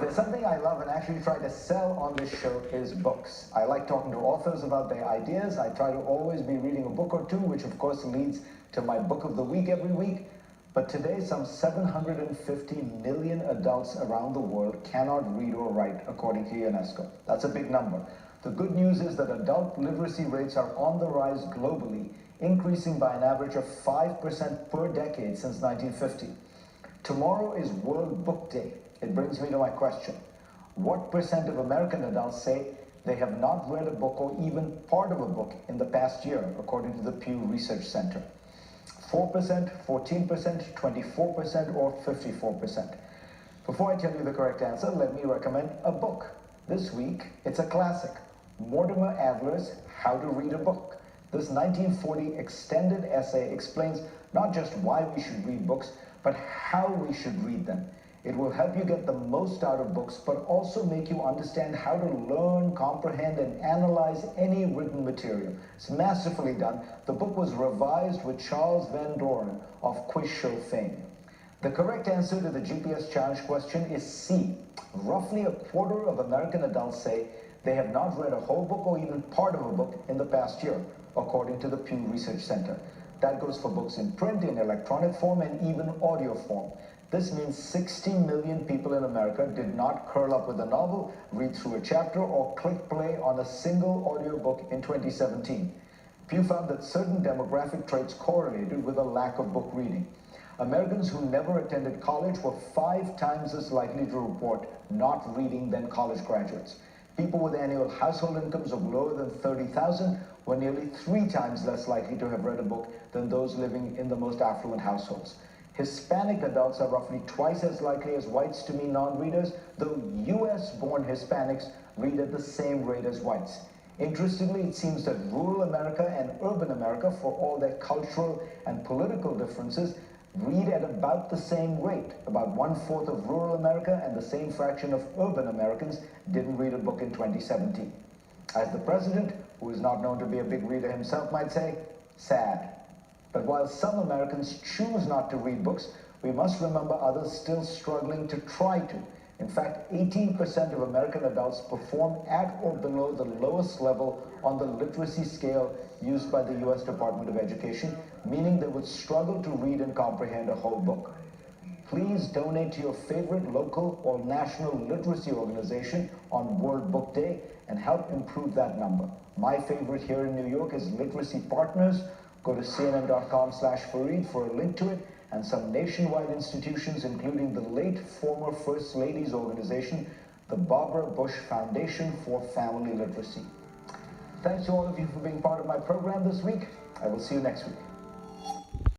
there's something I love and actually try to sell on this show is books. I like talking to authors about their ideas. I try to always be reading a book or two, which of course leads to my book of the week every week. But today, some 750 million adults around the world cannot read or write, according to UNESCO. That's a big number. The good news is that adult literacy rates are on the rise globally, increasing by an average of 5% per decade since 1950. Tomorrow is World Book Day. It brings me to my question. What percent of American adults say they have not read a book or even part of a book in the past year, according to the Pew Research Center? 4%, 14%, 24%, or 54%? Before I tell you the correct answer, let me recommend a book. This week, it's a classic, Mortimer Adler's How to Read a Book. This 1940 extended essay explains not just why we should read books, but how we should read them. It will help you get the most out of books, but also make you understand how to learn, comprehend, and analyze any written material. It's masterfully done. The book was revised with Charles Van Doren of Quiz Show fame. The correct answer to the GPS challenge question is C. Roughly a quarter of American adults say they have not read a whole book or even part of a book in the past year, according to the Pew Research Center. That goes for books in print, in electronic form, and even audio form. This means 60 million people in America did not curl up with a novel, read through a chapter, or click play on a single audiobook in 2017. Pew found that certain demographic traits correlated with a lack of book reading. Americans who never attended college were 5 times as likely to report not reading than college graduates. People with annual household incomes of lower than $30,000 were nearly 3 times less likely to have read a book than those living in the most affluent households. Hispanic adults are roughly twice as likely as whites to be non-readers, though US-born Hispanics read at the same rate as whites. Interestingly, it seems that rural America and urban America, for all their cultural and political differences, read at about the same rate. About 1/4 of rural America and the same fraction of urban Americans didn't read a book in 2017. As the president, who is not known to be a big reader himself, might say, sad. But while some Americans choose not to read books, we must remember others still struggling to try to. In fact, 18% of American adults perform at or below the lowest level on the literacy scale used by the US Department of Education, meaning they would struggle to read and comprehend a whole book. Please donate to your favorite local or national literacy organization on World Book Day and help improve that number. My favorite here in New York is Literacy Partners. Go to cnn.com/Fareed for a link to it, and some nationwide institutions, including the late former First Lady's organization, the Barbara Bush Foundation for Family Literacy. Thanks to all of you for being part of my program this week. I will see you next week.